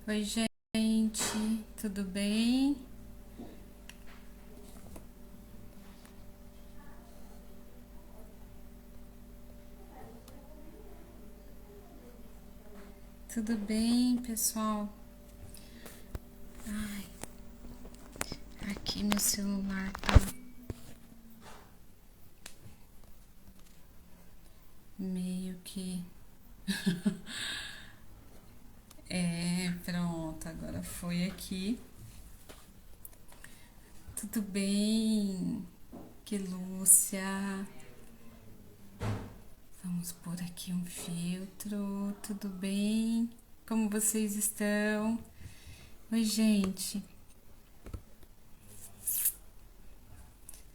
Oi, gente, tudo bem? Tudo bem, pessoal? Aqui meu celular tá meio que. Pronto, agora foi aqui. Tudo bem? Que Lúcia. Vamos pôr aqui um filtro. Tudo bem? Como vocês estão? Oi, gente.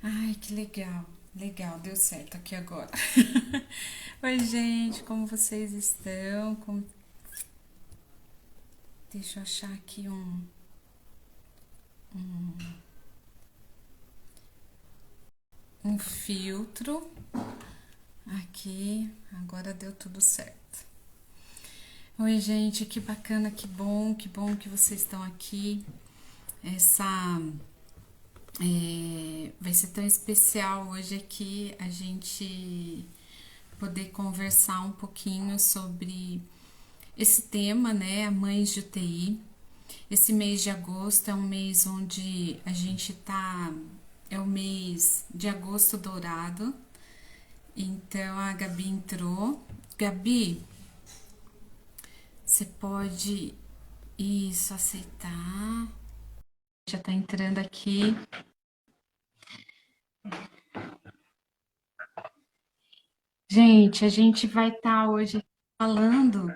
Ai, que legal. Legal, deu certo aqui agora. Oi, gente, como vocês estão? Deixa eu achar aqui um filtro. Aqui, agora deu tudo certo. Oi, gente, que bacana, que bom que vocês estão aqui. Essa vai ser tão especial hoje aqui a gente poder conversar um pouquinho sobre esse tema, né, mães de UTI. Esse mês de agosto é um mês onde a gente tá, é o mês de agosto dourado. Então a Gabi entrou. Gabi, você pode isso aceitar. Já tá entrando aqui. Gente, a gente vai estar hoje falando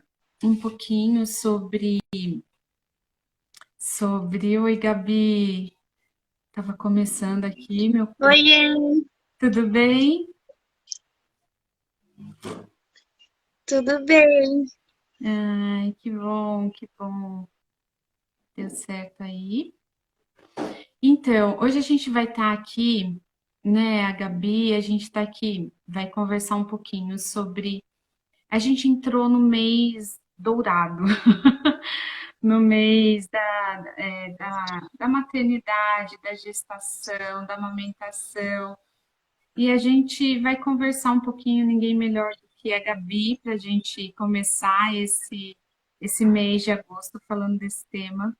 um pouquinho sobre. Oi, Gabi. Tava começando aqui, meu. Oiê, Tudo bem? tudo bem? Ai, que bom, que bom. Deu certo aí. Então, hoje a gente vai estar aqui, né, a Gabi, a gente está aqui, vai conversar um pouquinho sobre. A gente entrou no mês dourado, no mês da maternidade, da gestação, da amamentação, e a gente vai conversar um pouquinho, ninguém melhor do que a Gabi, para a gente começar esse mês de agosto falando desse tema.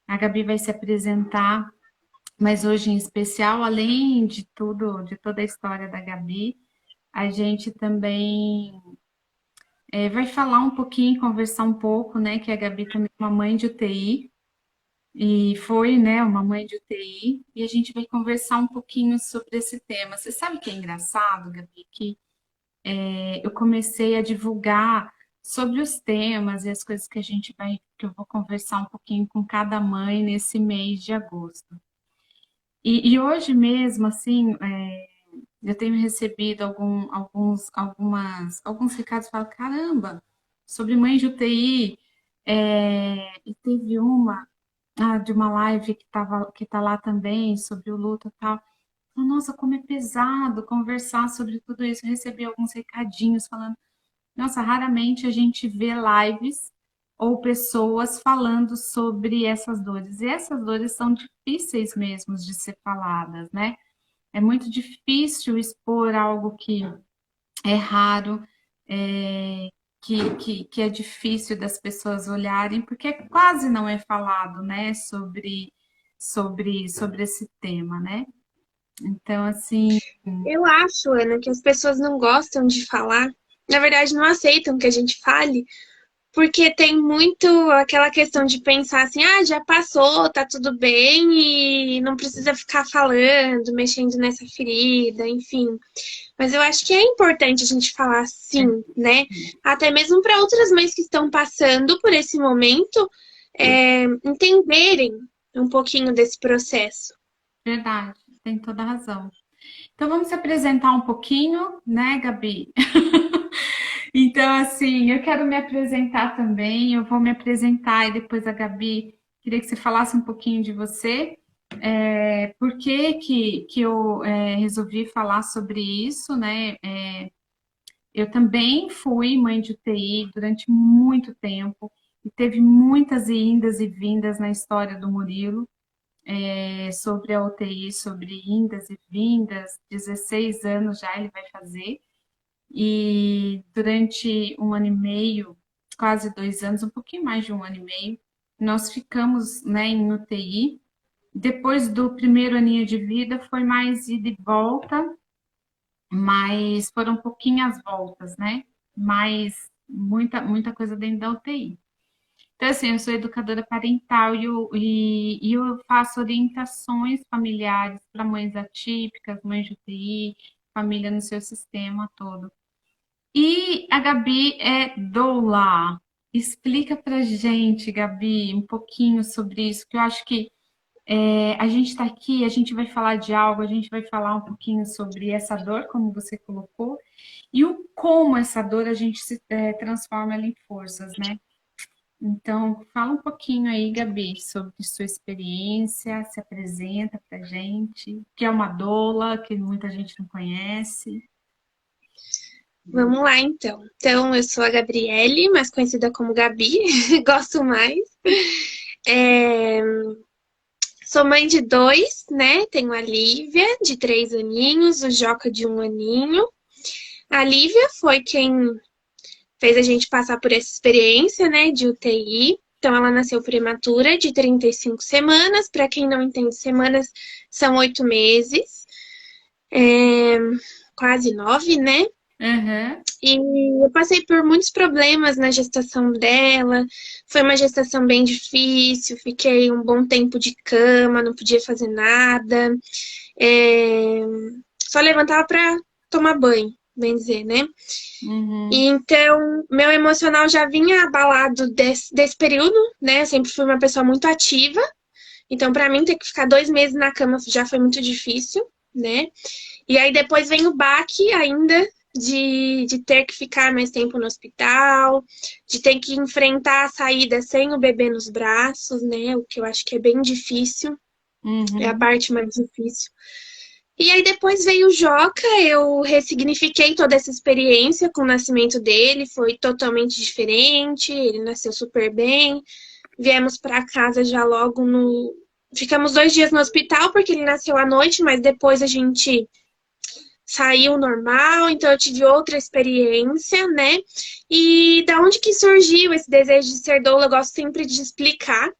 A Gabi vai se apresentar, mas hoje em especial, além de tudo, de toda a história da Gabi, a gente também vai falar um pouquinho, conversar um pouco, né? Que a Gabi também é uma mãe de UTI, e foi, né, uma mãe de UTI, e a gente vai conversar um pouquinho sobre esse tema. Você sabe o que é engraçado, Gabi? Que eu comecei a divulgar sobre os temas e as coisas que que eu vou conversar um pouquinho com cada mãe nesse mês de agosto. E hoje mesmo, assim, eu tenho recebido alguns recados, falo, caramba, sobre mãe de UTI, e teve de uma live que tá lá também, sobre o luto e tal. Nossa, como é pesado conversar sobre tudo isso. Eu recebi alguns recadinhos falando, nossa, raramente a gente vê lives ou pessoas falando sobre essas dores. E essas dores são difíceis mesmo de ser faladas, né? É muito difícil expor algo que é raro, é, que é difícil das pessoas olharem, porque quase não é falado, né, sobre esse tema, né? Então, assim, Eu acho, Ana, que as pessoas não gostam de falar, na verdade, não aceitam que a gente fale, porque tem muito aquela questão de pensar assim, ah, já passou, tá tudo bem e não precisa ficar falando, mexendo nessa ferida, enfim. Mas eu acho que é importante a gente falar sim, né? Até mesmo para outras mães que estão passando por esse momento, entenderem um pouquinho desse processo. verdade, tem toda a razão. Então, vamos se apresentar um pouquinho, né, Gabi? Então, assim, eu quero me apresentar também, eu vou me apresentar e depois a Gabi, queria que você falasse um pouquinho de você. Por que eu resolvi falar sobre isso, né? Eu também fui mãe de UTI durante muito tempo. e teve muitas indas e vindas na história do Murilo, sobre a UTI, sobre indas e vindas, 16 anos já ele vai fazer, e durante um ano e meio, quase 2 anos, um pouquinho mais de um ano e meio, nós ficamos, né, em UTI. Depois do primeiro aninho de vida, foi mais ida e volta, mas foram pouquinhas voltas, né? Mas muita coisa dentro da UTI. Então, assim, eu sou educadora parental e eu faço orientações familiares para mães atípicas, mães de UTI, família no seu sistema todo. E a Gabi é doula. Explica pra gente, Gabi, um pouquinho sobre isso, que eu acho que a gente está aqui, a gente vai falar de algo, a gente vai falar um pouquinho sobre essa dor, como você colocou, e o como essa dor a gente transforma ela em forças, né? Então, fala um pouquinho aí, Gabi, sobre sua experiência, se apresenta pra gente, que é uma doula, que muita gente não conhece. Vamos lá, então. Então, eu sou a Gabriele, mais conhecida como Gabi, gosto mais. É, Sou mãe de dois, né? Tenho a Lívia, de 3 aninhos, o Joca, de 1 aninho. A Lívia foi quem fez a gente passar por essa experiência, né, de UTI. Então, ela nasceu prematura, de 35 semanas. Para quem não entende, semanas são 8 meses, quase 9, né? Aham. E eu passei por muitos problemas na gestação dela. Foi uma gestação bem difícil. Fiquei um bom tempo de cama, não podia fazer nada. É, Só levantava para tomar banho, bem dizer, né? E Uhum. então, meu emocional já vinha abalado desse período, né? Eu sempre fui uma pessoa muito ativa. Então, para mim, ter que ficar 2 meses na cama já foi muito difícil, né? E aí depois vem o baque ainda de ter que ficar mais tempo no hospital, de ter que enfrentar a saída sem o bebê nos braços, né? O que eu acho que é bem difícil, é a Uhum. parte mais difícil. E aí depois veio o Joca, eu ressignifiquei toda essa experiência com o nascimento dele, foi totalmente diferente, ele nasceu super bem. Viemos para casa já logo no. Ficamos 2 dias no hospital porque ele nasceu à noite, mas depois a gente saiu normal, então eu tive outra experiência, né? E da onde que surgiu esse desejo de ser doula, eu gosto sempre de explicar.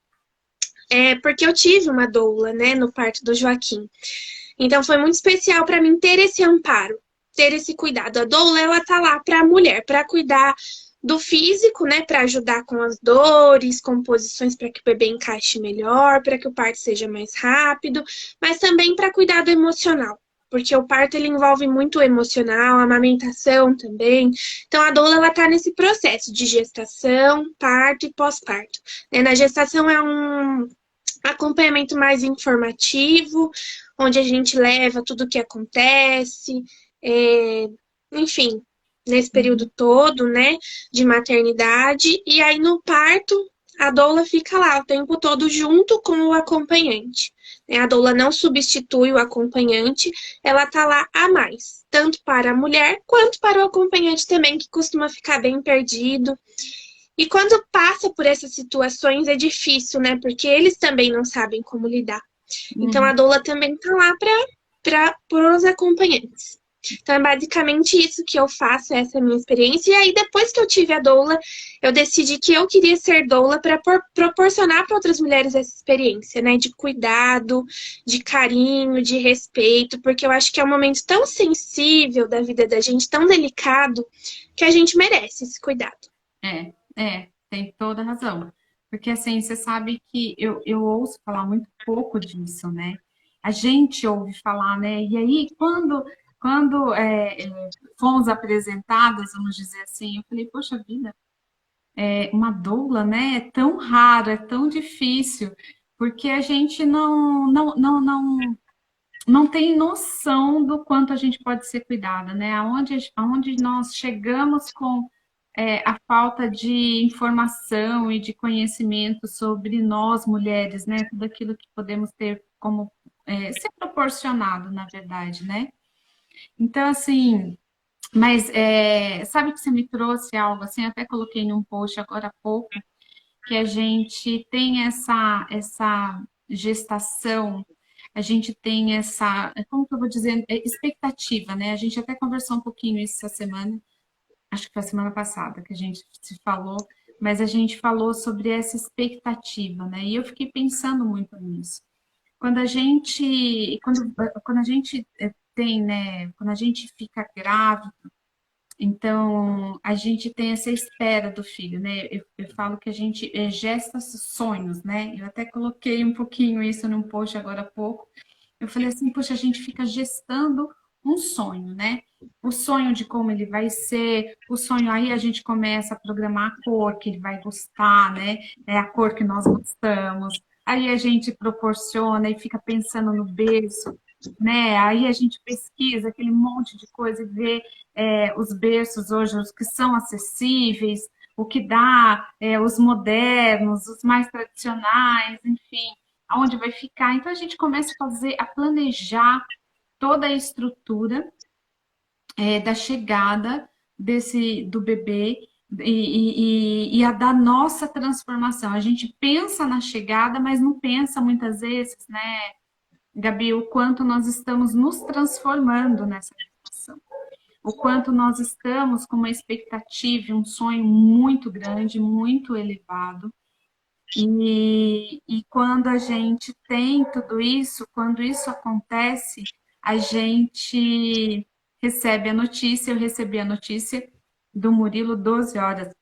Porque eu tive uma doula, né, no parto do Joaquim. Então foi muito especial para mim ter esse amparo, ter esse cuidado. A doula, ela tá lá para a mulher, para cuidar do físico, né, para ajudar com as dores, com posições para que o bebê encaixe melhor, para que o parto seja mais rápido, mas também para cuidar do emocional. Porque o parto ele envolve muito o emocional, a amamentação também. Então a doula ela tá nesse processo de gestação, parto e pós-parto. Na gestação é um acompanhamento mais informativo, onde a gente leva tudo o que acontece, é, enfim, nesse período Uhum. todo, né, de maternidade. E aí no parto, a doula fica lá o tempo todo junto com o acompanhante. A doula não substitui o acompanhante, ela tá lá a mais, tanto para a mulher quanto para o acompanhante também, que costuma ficar bem perdido. E quando passa por essas situações é difícil, né? Porque eles também não sabem como lidar. Então a Uhum. doula também tá lá para os acompanhantes. Então é basicamente isso que eu faço, essa é a minha experiência. E aí depois que eu tive a doula, eu decidi que eu queria ser doula para proporcionar para outras mulheres essa experiência, né? De cuidado, de carinho, de respeito, porque eu acho que é um momento tão sensível da vida da gente, tão delicado, que a gente merece esse cuidado. Tem toda razão. Porque assim, você sabe que eu ouço falar muito pouco disso, né? A gente ouve falar, né? E aí, quando fomos apresentadas, vamos dizer assim, eu falei, poxa vida, uma doula, né? É tão raro, é tão difícil, porque a gente não tem noção do quanto a gente pode ser cuidada, né? Aonde nós chegamos com a falta de informação e de conhecimento sobre nós, mulheres, né? Tudo aquilo que podemos ter como ser proporcionado, na verdade, né? Então, assim, mas sabe que você me trouxe algo assim, até coloquei num post agora há pouco, que a gente tem essa gestação, a gente tem essa, como que eu vou dizer, expectativa, né? A gente até conversou um pouquinho isso essa semana, acho que foi a semana passada que a gente se falou, mas a gente falou sobre essa expectativa, né? E eu fiquei pensando muito nisso. Quando a gente tem, né? Quando a gente fica grávida, então a gente tem essa espera do filho, né? Eu falo que a gente gesta sonhos, né? Eu até coloquei um pouquinho isso num post agora há pouco. Eu falei assim, poxa, a gente fica gestando um sonho, né? O sonho de como ele vai ser, o sonho aí a gente começa a programar a cor que ele vai gostar, né? É a cor que nós gostamos. Aí a gente proporciona e fica pensando no berço, né? Aí a gente pesquisa aquele monte de coisa e vê os berços hoje, os que são acessíveis, o que dá, os modernos, os mais tradicionais, enfim, aonde vai ficar. Então a gente começa a planejar toda a estrutura da chegada do bebê e a da nossa transformação. A gente pensa na chegada, mas não pensa muitas vezes, né, Gabi, o quanto nós estamos nos transformando nessa gestação. O quanto nós estamos com uma expectativa, um sonho muito grande, muito elevado. E quando a gente tem tudo isso, quando isso acontece, a gente recebe a notícia, eu recebi a notícia do Murilo 12 horas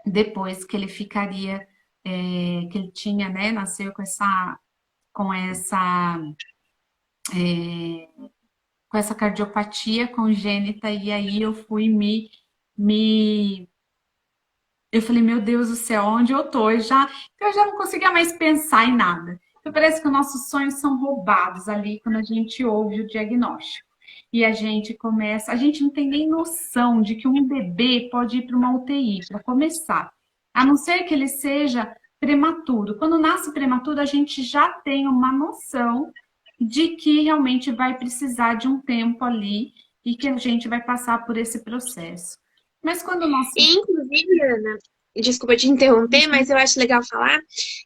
depois que ele ficaria, que ele tinha, né, nasceu com essa, com essa cardiopatia congênita, e aí eu fui me eu falei, meu Deus do céu, onde eu tô? Eu já não conseguia mais pensar em nada. Então, parece que os nossos sonhos são roubados ali quando a gente ouve o diagnóstico. E a gente não tem nem noção de que um bebê pode ir para uma UTI, para começar. A não ser que ele seja prematuro. Quando nasce prematuro, a gente já tem uma noção de que realmente vai precisar de um tempo ali e que a gente vai passar por esse processo. Mas quando nós... E, inclusive, Ana, desculpa te interromper, mas eu acho legal falar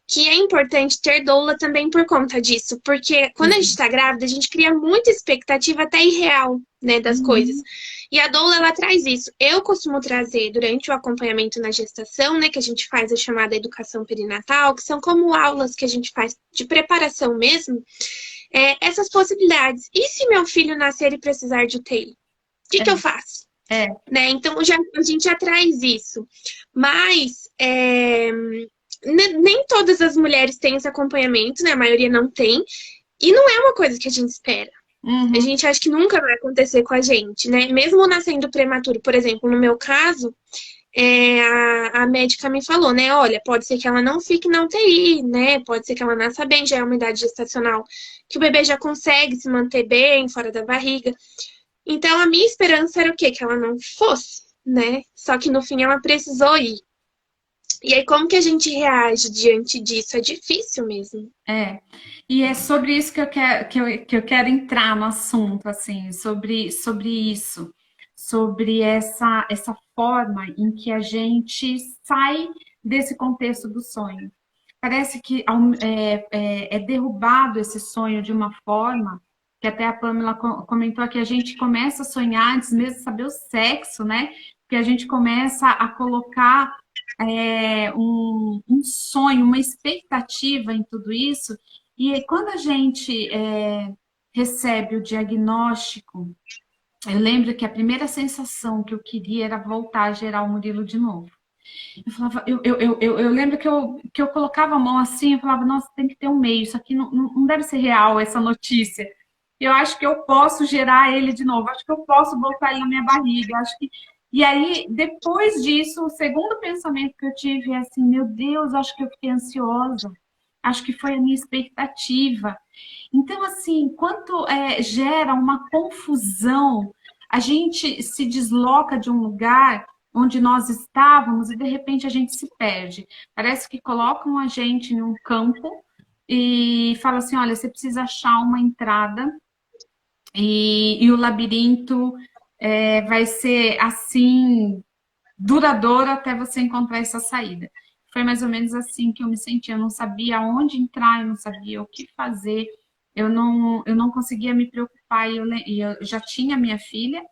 que é importante ter doula também por conta disso, porque quando a gente está grávida, a gente cria muita expectativa até irreal, né, das coisas. E a doula, ela traz isso. Eu costumo trazer durante o acompanhamento na gestação, né, que a gente faz a chamada educação perinatal, que são como aulas que a gente faz de preparação mesmo, essas possibilidades. E se meu filho nascer e precisar de UTI? O que que eu faço? É, Né? Então a gente já traz isso. Mas nem todas as mulheres têm esse acompanhamento, né? A maioria não tem. E não é uma coisa que a gente espera. A uhum, gente acha que nunca vai acontecer com a gente, né? Mesmo nascendo prematuro, por exemplo, no meu caso, a médica me falou, né? Olha, pode ser que ela não fique na UTI, né? Pode ser que ela nasça bem, já é uma idade gestacional, que o bebê já consegue se manter bem, fora da barriga. Então, a minha esperança era o quê? Que ela não fosse, né? Só que no fim ela precisou ir. E aí, como que a gente reage diante disso? É difícil mesmo. é. E é sobre isso que eu quero entrar no assunto, assim, sobre isso, sobre essa forma em que a gente sai desse contexto do sonho. Parece que é derrubado esse sonho de uma forma que até a Pamela comentou que a gente começa a sonhar antes mesmo de saber o sexo, né? Que a gente começa a colocar um sonho, uma expectativa em tudo isso. E aí, quando a gente recebe o diagnóstico, eu lembro que a primeira sensação que eu queria era voltar a gerar o Murilo de novo. Eu falava, eu lembro que eu colocava a mão assim, eu falava, nossa, tem que ter um meio, isso aqui não deve ser real, essa notícia. Eu acho que eu posso gerar ele de novo, acho que eu posso botar ele na minha barriga, acho que. E aí, depois disso, o segundo pensamento que eu tive é assim, meu Deus, acho que eu fiquei ansiosa, acho que foi a minha expectativa. Então, assim, quanto gera uma confusão, a gente se desloca de um lugar onde nós estávamos e de repente a gente se perde. Parece que colocam a gente em um campo e falam assim: olha, você precisa achar uma entrada e o labirinto vai ser assim duradouro até você encontrar essa saída. foi mais ou menos assim que eu me senti. Eu não sabia onde entrar, eu não sabia o que fazer, eu não conseguia me preocupar. E eu já tinha minha filha,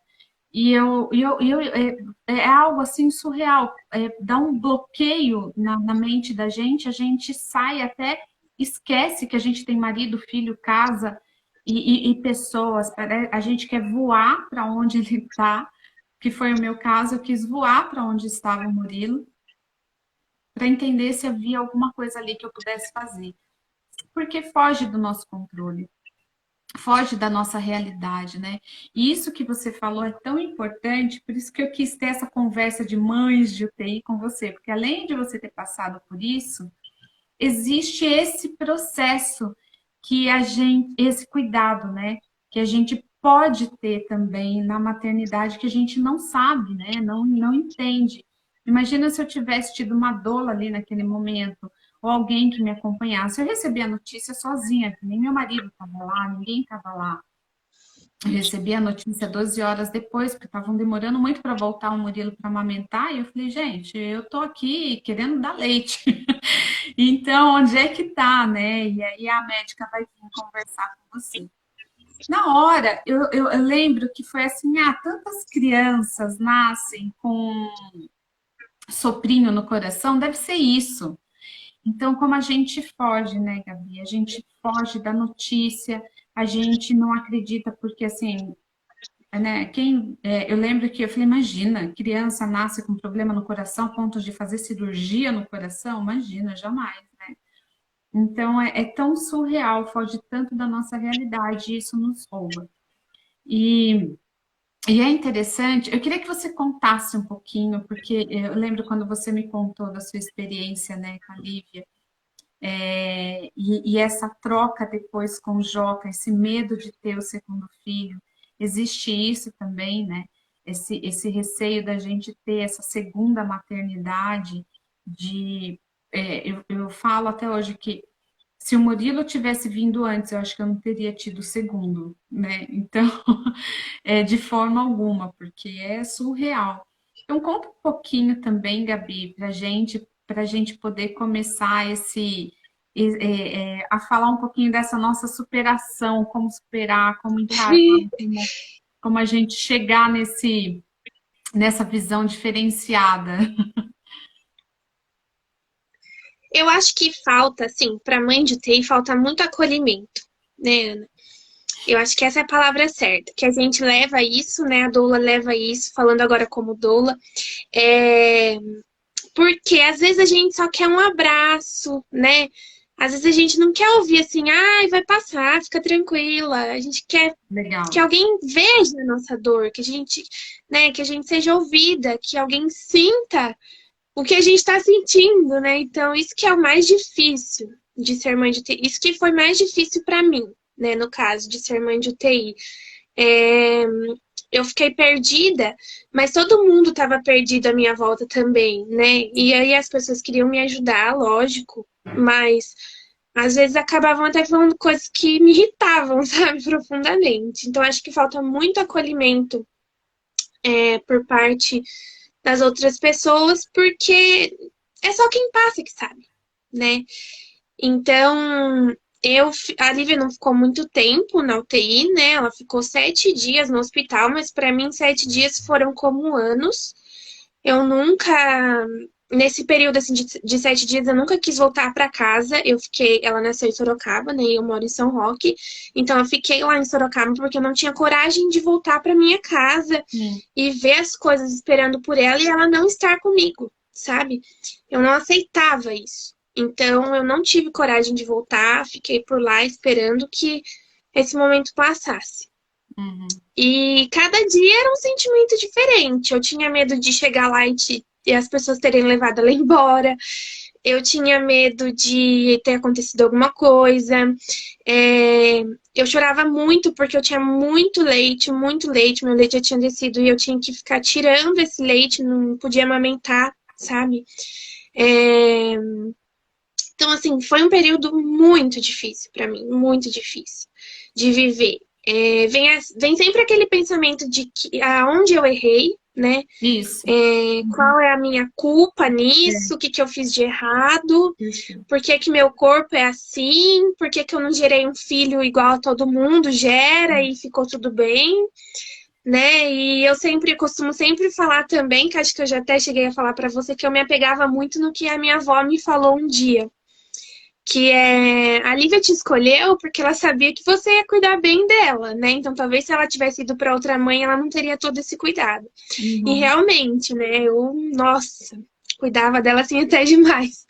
é algo assim surreal. Dá um bloqueio na mente da gente, a gente sai até, esquece que a gente tem marido, filho, casa e pessoas. A gente quer voar para onde ele está, que foi o meu caso, eu quis voar para onde estava o Murilo, para entender se havia alguma coisa ali que eu pudesse fazer. Porque foge do nosso controle, foge da nossa realidade, né? E isso que você falou é tão importante, por isso que eu quis ter essa conversa de mães de UTI com você, porque além de você ter passado por isso, existe esse processo que a gente, esse cuidado, né? Que a gente pode ter também na maternidade que a gente não sabe, né? Não entende. Imagina se eu tivesse tido uma doula ali naquele momento, ou alguém que me acompanhasse. Eu recebi a notícia sozinha, que nem meu marido estava lá, ninguém estava lá. Eu recebi a notícia 12 horas depois, porque estavam demorando muito para voltar o Murilo para amamentar, e eu falei, gente, eu tô aqui querendo dar leite. Então, onde é que tá, né? E aí a médica vai vir conversar com você. Na hora, eu lembro que foi assim, tantas crianças nascem com soprinho no coração, deve ser isso. Então, como a gente foge, né, Gabi? A gente foge da notícia, a gente não acredita, porque assim, né, eu lembro que eu falei, imagina, criança nasce com problema no coração, a ponto de fazer cirurgia no coração, imagina, jamais. Então, é tão surreal, foge tanto da nossa realidade, e isso nos rouba. E, e é interessante, eu queria que você contasse um pouquinho, porque eu lembro quando você me contou da sua experiência, né, com a Lívia, e essa troca depois com o Joca, esse medo de ter o segundo filho, existe isso também, né? Esse receio da gente ter essa segunda maternidade, eu falo até hoje que se o Murilo tivesse vindo antes, eu acho que eu não teria tido o segundo, né? Então, de forma alguma, porque é surreal. Então, conta um pouquinho também, Gabi, para gente poder começar a falar um pouquinho dessa nossa superação, como superar, como encarar, como a gente chegar nessa visão diferenciada. Eu acho que falta, assim, para mãe de UTI, falta muito acolhimento, né, Ana? Eu acho que essa é a palavra certa, que a gente leva isso, né? A doula leva isso, falando agora como doula, é... porque às vezes a gente só quer um abraço, né? Às vezes a gente não quer ouvir assim, ai, vai passar, fica tranquila. A gente quer que Legal. alguém veja a nossa dor, que a gente, né, que a gente seja ouvida, que alguém sinta o que a gente está sentindo, né? Então, isso que é o mais difícil de ser mãe de UTI. Isso que foi mais difícil para mim, né? No caso de ser mãe de UTI. É... Eu fiquei perdida, mas todo mundo estava perdido à minha volta também, né? E aí as pessoas queriam me ajudar, lógico, mas às vezes acabavam até falando coisas que me irritavam, sabe, profundamente. Então, acho que falta muito acolhimento por parte das outras pessoas, porque é só quem passa que sabe, né? Então, a Lívia não ficou muito tempo na UTI, né? Ela ficou 7 dias no hospital, mas para mim 7 dias foram como anos. Eu nunca, nesse período assim, de 7 dias, eu nunca quis voltar para casa. Ela nasceu em Sorocaba, né? E eu moro em São Roque. Então eu fiquei lá em Sorocaba porque eu não tinha coragem de voltar para minha casa Sim. e ver as coisas esperando por ela e ela não estar comigo, sabe? Eu não aceitava isso. Então eu não tive coragem de voltar, fiquei por lá esperando que esse momento passasse. Uhum. E cada dia era um sentimento diferente. Eu tinha medo de chegar lá e as pessoas terem levado ela embora. Eu tinha medo de ter acontecido alguma coisa. É, Eu chorava muito porque eu tinha muito leite, muito leite. Meu leite já tinha descido e eu tinha que ficar tirando esse leite, não podia amamentar, sabe? É, Então, assim, foi um período muito difícil para mim, muito difícil de viver. Vem sempre aquele pensamento de que aonde eu errei, né? Isso. Qual Uhum. é a minha culpa É, nisso? O que que eu fiz de errado? isso. Por que que meu corpo é assim? Por que que eu não gerei um filho igual a todo mundo gera e ficou tudo bem? Né? E eu sempre costumo sempre falar também, que acho que eu já até cheguei a falar para você, que eu me apegava muito no que a minha avó me falou um dia, que é a Lívia te escolheu porque ela sabia que você ia cuidar bem dela, né? Então talvez se ela tivesse ido para outra mãe, ela não teria todo esse cuidado. E Uhum. realmente, né? Nossa, cuidava dela assim até demais.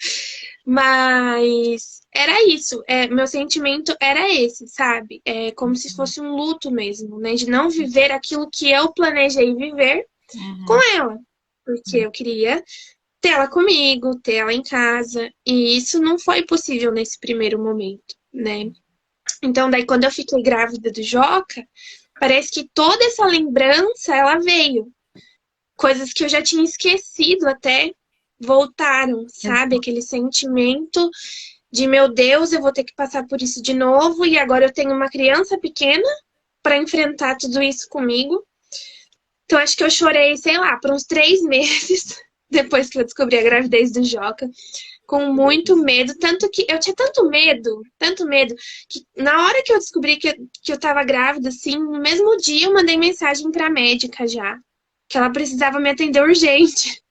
Mas era isso, meu sentimento era esse, sabe? É como se fosse um luto mesmo, né? De não viver aquilo que eu planejei viver com Uhum. ela. Porque eu queria ter ela comigo, ter ela em casa. E isso não foi possível nesse primeiro momento, né? Então, daí, quando eu fiquei grávida do Joca, parece que toda essa lembrança ela veio. Coisas que eu já tinha esquecido até voltaram, sabe? Aquele sentimento de meu Deus, eu vou ter que passar por isso de novo e agora eu tenho uma criança pequena para enfrentar tudo isso comigo. Então acho que eu chorei, sei lá, por uns 3 meses depois que eu descobri a gravidez do Joca, com muito medo, tanto que eu tinha tanto medo, que na hora que eu descobri que eu tava grávida, assim, no mesmo dia eu mandei mensagem pra médica já, que ela precisava me atender urgente,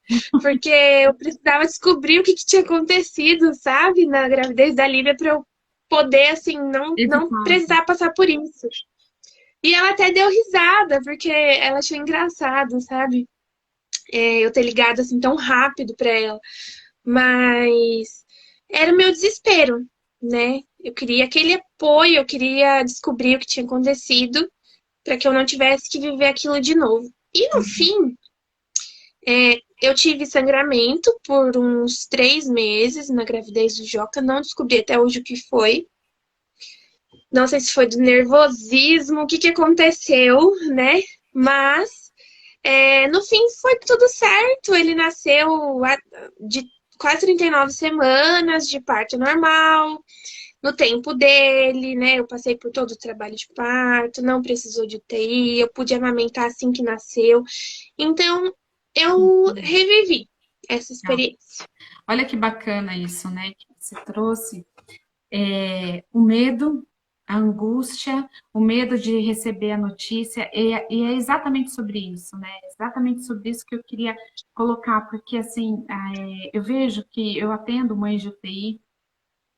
porque eu precisava descobrir o que, que tinha acontecido, sabe, na gravidez da Lívia pra eu poder, assim, não Evitar. precisar passar por isso. E ela até deu risada, porque ela achou engraçado, sabe? Eu ter ligado assim tão rápido pra ela. Mas era o meu desespero, né? Eu queria aquele apoio, eu queria descobrir o que tinha acontecido para que eu não tivesse que viver aquilo de novo. E no fim, eu tive sangramento por uns 3 meses na gravidez do Joca, não descobri até hoje o que foi. Não sei se foi do nervosismo, o que que aconteceu, né? Mas no fim foi tudo certo. Ele nasceu de quase 39 semanas de parto normal, no tempo dele, né? Eu passei por todo o trabalho de parto, não precisou de UTI, eu pude amamentar assim que nasceu. Então, eu revivi essa experiência. Olha que bacana isso, né? Que você trouxe o medo, a angústia, o medo de receber a notícia, e é exatamente sobre isso, né? Exatamente sobre isso que eu queria colocar, porque assim, eu vejo que eu atendo mães de UTI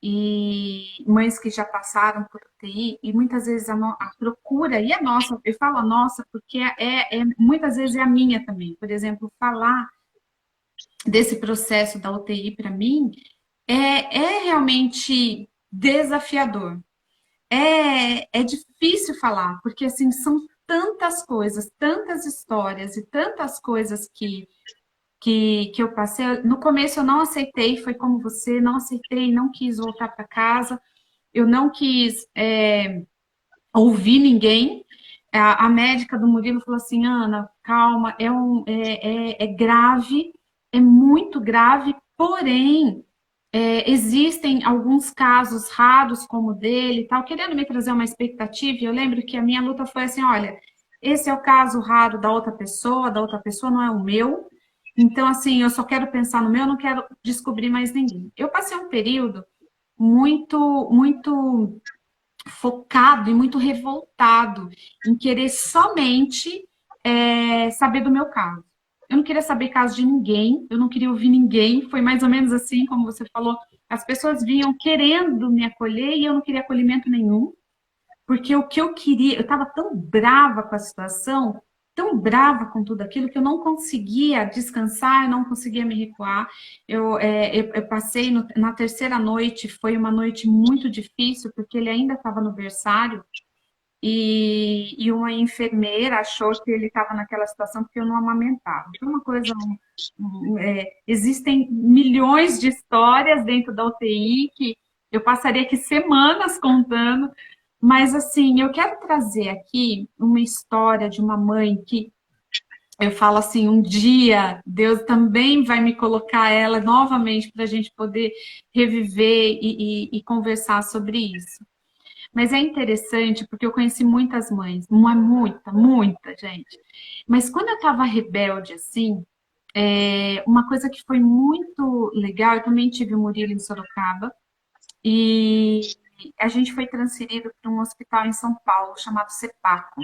e mães que já passaram por UTI, e muitas vezes a procura, e a nossa, eu falo a nossa, porque muitas vezes é a minha também. Por exemplo, falar desse processo da UTI para mim é realmente desafiador. É difícil falar, porque assim são tantas coisas, tantas histórias e tantas coisas que eu passei. No começo eu não aceitei, foi como você, não aceitei, não quis voltar para casa, eu não quis ouvir ninguém. A médica do Murilo falou assim, Ana, calma, é grave, é muito grave, porém existem alguns casos raros como o dele e tal, querendo me trazer uma expectativa, e eu lembro que a minha luta foi assim, olha, esse é o caso raro da outra pessoa não é o meu, então assim, eu só quero pensar no meu, eu não quero descobrir mais ninguém. Eu passei um período muito focado e muito revoltado em querer somente saber do meu caso. Eu não queria saber caso de ninguém, eu não queria ouvir ninguém. Foi mais ou menos assim, como você falou. As pessoas vinham querendo me acolher e eu não queria acolhimento nenhum, porque o que eu queria, eu estava tão brava com a situação, tão brava com tudo aquilo, que eu não conseguia descansar, eu não conseguia me recuar. Eu passei na terceira noite, foi uma noite muito difícil, porque ele ainda estava no berçário, e uma enfermeira achou que ele estava naquela situação porque eu não amamentava. Então, uma coisa, existem milhões de histórias dentro da UTI que eu passaria aqui semanas contando, mas assim, eu quero trazer aqui uma história de uma mãe que eu falo assim, um dia Deus também vai me colocar ela novamente para a gente poder reviver e conversar sobre isso. Mas é interessante porque eu conheci muitas mães, muita gente. Mas quando eu estava rebelde assim, uma coisa que foi muito legal, eu também tive o Murilo em Sorocaba e a gente foi transferido para um hospital em São Paulo chamado Sepaco.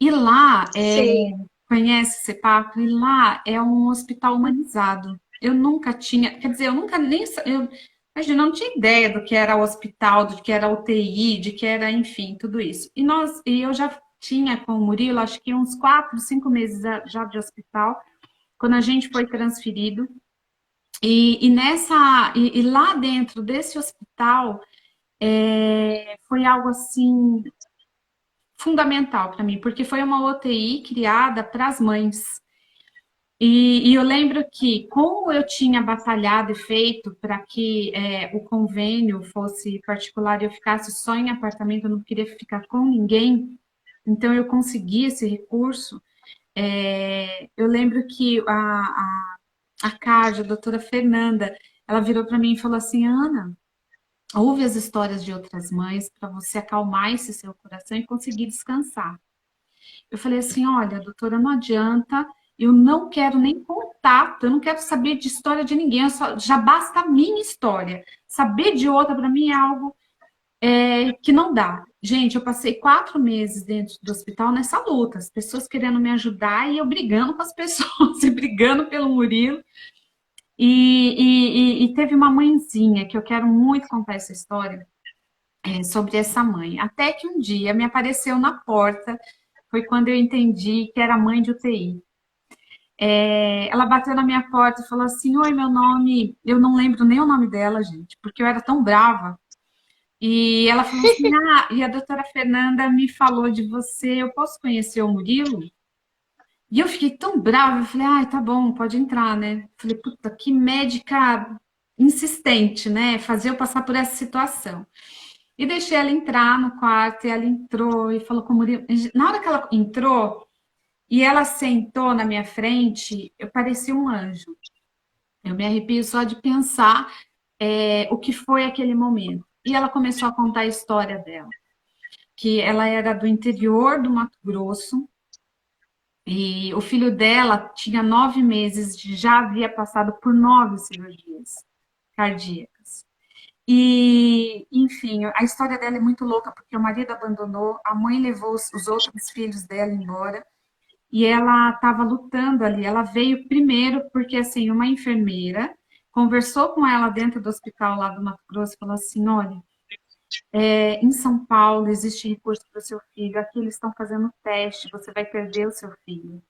E lá, Sei. conhece Sepaco? E lá é um hospital humanizado. Eu nunca tinha, quer dizer, eu nunca nem, imagina, eu não tinha ideia do que era hospital, do que era UTI, de que era, enfim, tudo isso. E eu já tinha com o Murilo, acho que uns 4, 5 meses já de hospital, quando a gente foi transferido. E lá dentro desse hospital, foi algo assim fundamental para mim, porque foi uma UTI criada para as mães. E eu lembro que, como eu tinha batalhado e feito para que o convênio fosse particular e eu ficasse só em apartamento, eu não queria ficar com ninguém, então eu consegui esse recurso. Eu lembro que a CARD, a doutora Fernanda, ela virou para mim e falou assim: Ana, ouve as histórias de outras mães para você acalmar esse seu coração e conseguir descansar. Eu falei assim: olha, doutora, não adianta, eu não quero nem contato, eu não quero saber de história de ninguém, já basta a minha história. Saber de outra para mim é algo que não dá. Gente, eu passei 4 meses dentro do hospital nessa luta, as pessoas querendo me ajudar e eu brigando com as pessoas, e brigando pelo Murilo. E teve uma mãezinha que eu quero muito contar essa história sobre essa mãe. Até que um dia me apareceu na porta, foi quando eu entendi que era mãe de UTI. Ela bateu na minha porta e falou assim: oi, meu nome. Eu não lembro nem o nome dela, gente, porque eu era tão brava. E ela falou assim: ah, e a doutora Fernanda me falou de você, eu posso conhecer o Murilo? E eu fiquei tão brava, eu falei: ai, tá bom, pode entrar, né? Falei: puta, que médica insistente, né? Fazer eu passar por essa situação. E deixei ela entrar no quarto, e ela entrou e falou com o Murilo. Na hora que ela entrou e ela sentou na minha frente, eu parecia um anjo. Eu me arrepio só de pensar o que foi aquele momento. E ela começou a contar a história dela, que ela era do interior do Mato Grosso e o filho dela tinha 9 meses, já havia passado por 9 cirurgias cardíacas. E, enfim, a história dela é muito louca, porque o marido abandonou, a mãe levou os outros filhos dela embora, e ela estava lutando ali. Ela veio primeiro porque, assim, uma enfermeira conversou com ela dentro do hospital lá do Mato Grosso e falou assim: olha, em São Paulo existe recurso para o seu filho, aqui eles estão fazendo teste, você vai perder o seu filho.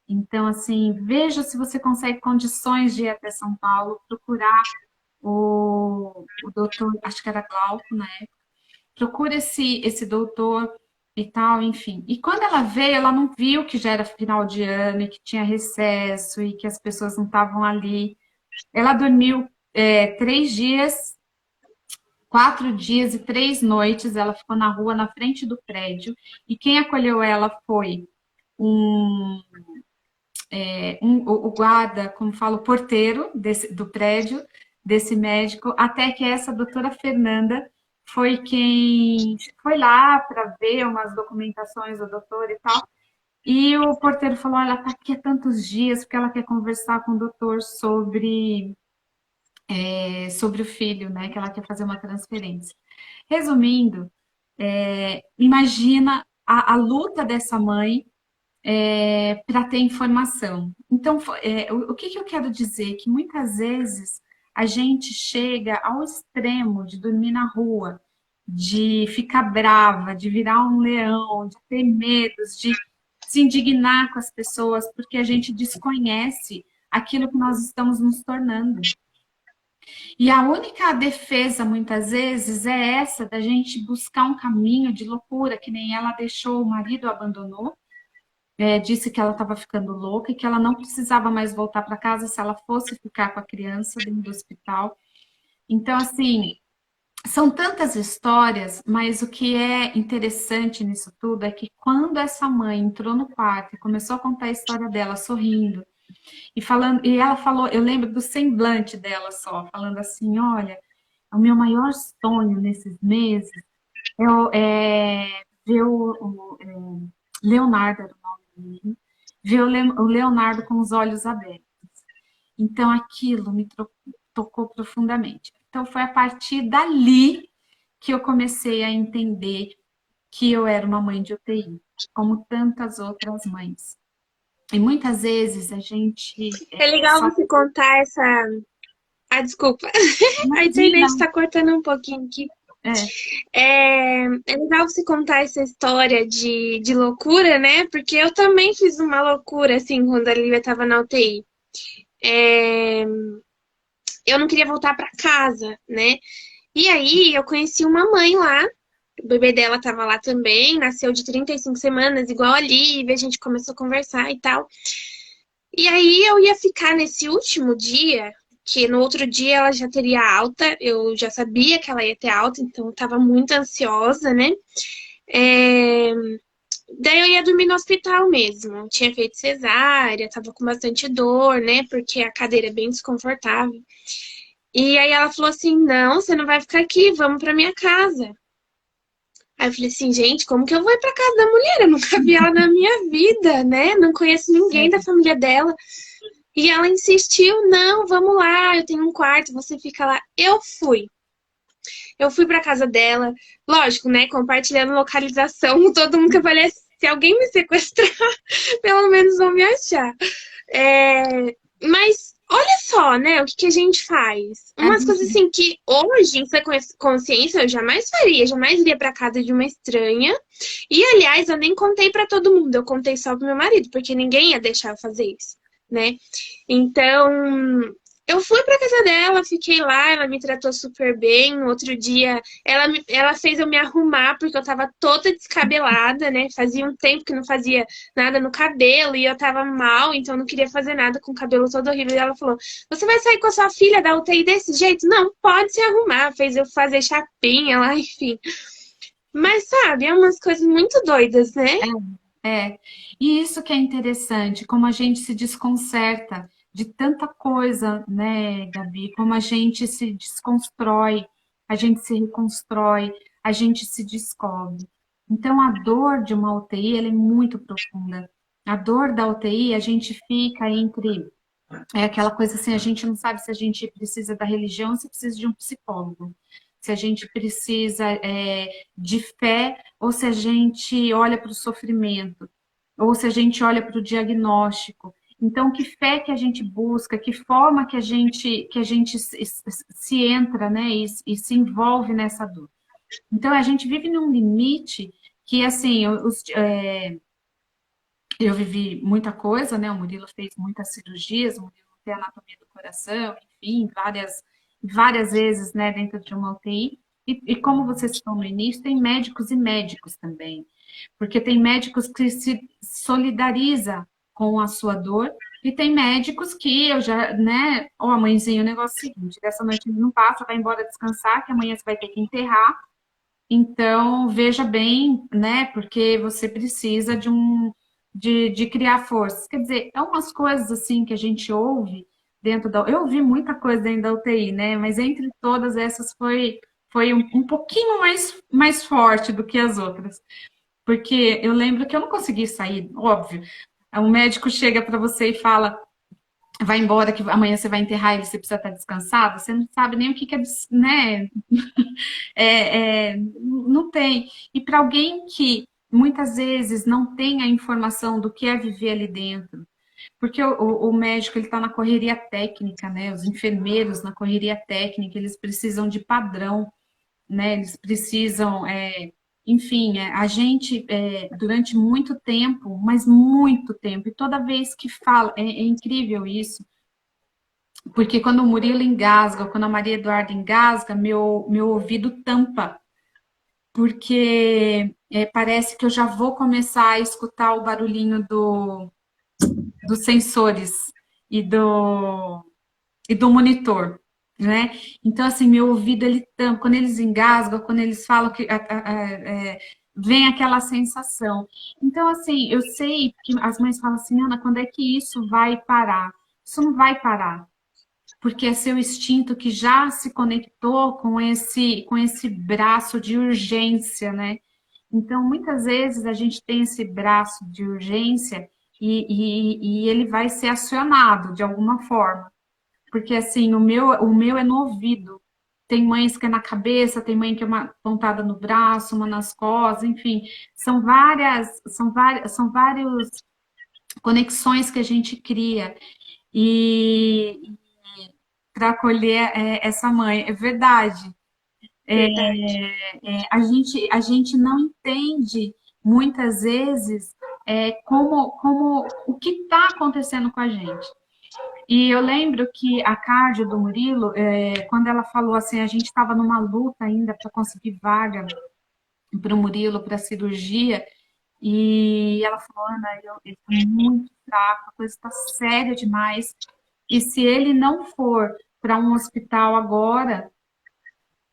Então, assim, veja se você consegue condições de ir até São Paulo, procurar o doutor, acho que era Glauco, né? Procura esse doutor e tal, enfim. E quando ela veio, ela não viu que já era final de ano e que tinha recesso e que as pessoas não estavam ali. Ela dormiu 3 dias, 4 dias e 3 noites. Ela ficou na rua, na frente do prédio. E quem acolheu ela foi um, o guarda, como falo, o porteiro do prédio, desse médico, até que essa doutora Fernanda foi quem foi lá para ver umas documentações do doutor e tal. E o porteiro falou: olha, ela está aqui há tantos dias porque ela quer conversar com o doutor sobre o filho, né? Que ela quer fazer uma transferência. Resumindo, imagina a luta dessa mãe para ter informação. Então, o que eu quero dizer? Que muitas vezes a gente chega ao extremo de dormir na rua, de ficar brava, de virar um leão, de ter medos, de se indignar com as pessoas, porque a gente desconhece aquilo que nós estamos nos tornando. E a única defesa, muitas vezes, é essa da gente buscar um caminho de loucura, que nem ela deixou, o marido abandonou, disse que ela estava ficando louca e que ela não precisava mais voltar para casa se ela fosse ficar com a criança dentro do hospital. Então, assim, são tantas histórias, mas o que é interessante nisso tudo é que quando essa mãe entrou no quarto e começou a contar a história dela sorrindo e falando, e ela falou, eu lembro do semblante dela só, falando assim: olha, o meu maior sonho nesses meses ver Leonardo, era o nome dele, ver o Leonardo com os olhos abertos. Então aquilo me tocou profundamente. Então foi a partir dali que eu comecei a entender que eu era uma mãe de UTI, como tantas outras mães. E muitas vezes a gente É legal só você contar essa. Ah, desculpa. A imagina, internet tá cortando um pouquinho aqui. é, É legal você contar essa história de loucura, né? Porque eu também fiz uma loucura, assim, quando a Lívia tava na UTI. É, eu não queria voltar pra casa, né? E aí eu conheci uma mãe lá. O bebê dela tava lá também, nasceu de 35 semanas, igual a Lívia, a gente começou a conversar e tal. E aí eu ia ficar nesse último dia, que no outro dia ela já teria alta, eu já sabia que ela ia ter alta, então eu tava muito ansiosa, né? É, daí eu ia dormir no hospital mesmo. Tinha feito cesárea, tava com bastante dor, né? Porque a cadeira é bem desconfortável. E aí ela falou assim: não, você não vai ficar aqui, vamos pra minha casa. Aí eu falei assim, gente, como que eu vou ir pra casa da mulher? Eu nunca vi ela na minha vida, né? Não conheço ninguém da família dela. E ela insistiu, não, vamos lá, eu tenho um quarto, você fica lá. Eu fui. Eu fui pra casa dela, lógico, né? Compartilhando localização com todo mundo que aparece. Se alguém me sequestrar, pelo menos vão me achar. É, mas olha só, né? O que que a gente faz? a Umas coisas gente assim que hoje, em consciência, eu jamais faria, jamais iria pra casa de uma estranha. E, aliás, eu nem contei pra todo mundo, eu contei só pro meu marido, porque ninguém ia deixar eu fazer isso, né? Então, eu fui pra casa dela, fiquei lá, ela me tratou super bem. No outro dia, ela fez eu me arrumar, porque eu tava toda descabelada, né? Fazia um tempo que não fazia nada no cabelo e eu tava mal, então não queria fazer nada com o cabelo todo horrível. E ela falou: você vai sair com a sua filha da UTI desse jeito? Não, pode se arrumar. Fez eu fazer chapinha lá, enfim. Mas sabe, é umas coisas muito doidas, né? e isso que é interessante, como a gente se desconcerta de tanta coisa, né, Gabi? Como a gente se desconstrói, a gente se reconstrói, a gente se descobre. Então, a dor de uma UTI, ela é muito profunda. A dor da UTI, a gente fica entre aquela coisa assim, a gente não sabe se a gente precisa da religião ou se precisa de um psicólogo. Se a gente precisa de fé ou se a gente olha para o sofrimento, ou se a gente olha para o diagnóstico. Então, que fé que a gente busca, que forma que a gente se entra, né, e se envolve nessa dor. Então, a gente vive num limite que, assim, eu vivi muita coisa, né? O Murilo fez muitas cirurgias, o Murilo tem anatomia do coração, enfim, várias vezes, né, dentro de uma UTI. E como vocês estão no início, tem médicos e médicos também, porque tem médicos que se solidariza com a sua dor e tem médicos que eu já, né, ó, mãezinha, o negócio é o seguinte, dessa noite não passa, vai embora descansar, que amanhã você vai ter que enterrar. Então, veja bem, né, porque você precisa de criar forças. Quer dizer, é umas coisas assim que a gente ouve dentro da. Eu ouvi muita coisa dentro da UTI, né? Mas entre todas essas foi um pouquinho mais forte do que as outras. Porque eu lembro que eu não consegui sair, óbvio. O médico chega para você e fala: vai embora, que amanhã você vai enterrar e você precisa estar descansado. Você não sabe nem o que é, né? Não tem. E para alguém que muitas vezes não tem a informação do que é viver ali dentro, porque o médico ele está na correria técnica, né? Os enfermeiros na correria técnica, eles precisam de padrão, né? Eles precisam, enfim, a gente durante muito tempo, mas muito tempo, e toda vez que fala, é incrível isso, porque quando o Murilo engasga, quando a Maria Eduarda engasga, meu ouvido tampa porque parece que eu já vou começar a escutar o barulhinho dos sensores e do monitor, né? Então, assim, meu ouvido, ele tampa, quando eles engasgam, quando eles falam que vem aquela sensação. Então, assim, eu sei que as mães falam assim, Ana, quando é que isso vai parar? Isso não vai parar. porque é seu instinto que já se conectou com esse braço de urgência, né? Então, muitas vezes a gente tem esse braço de urgência e ele vai ser acionado de alguma forma. Porque assim, o meu é no ouvido. Tem mães que é na cabeça, tem mãe que é uma pontada no braço, uma nas costas, enfim, são várias conexões que a gente cria e para acolher essa mãe. É verdade. Verdade. A gente não entende muitas vezes como o que está acontecendo com a gente. E eu lembro que a cardio do Murilo, quando ela falou assim, a gente estava numa luta ainda para conseguir vaga para o Murilo, para a cirurgia, e ela falou, Ana, ele está muito fraco, a coisa está séria demais, e se ele não for para um hospital agora,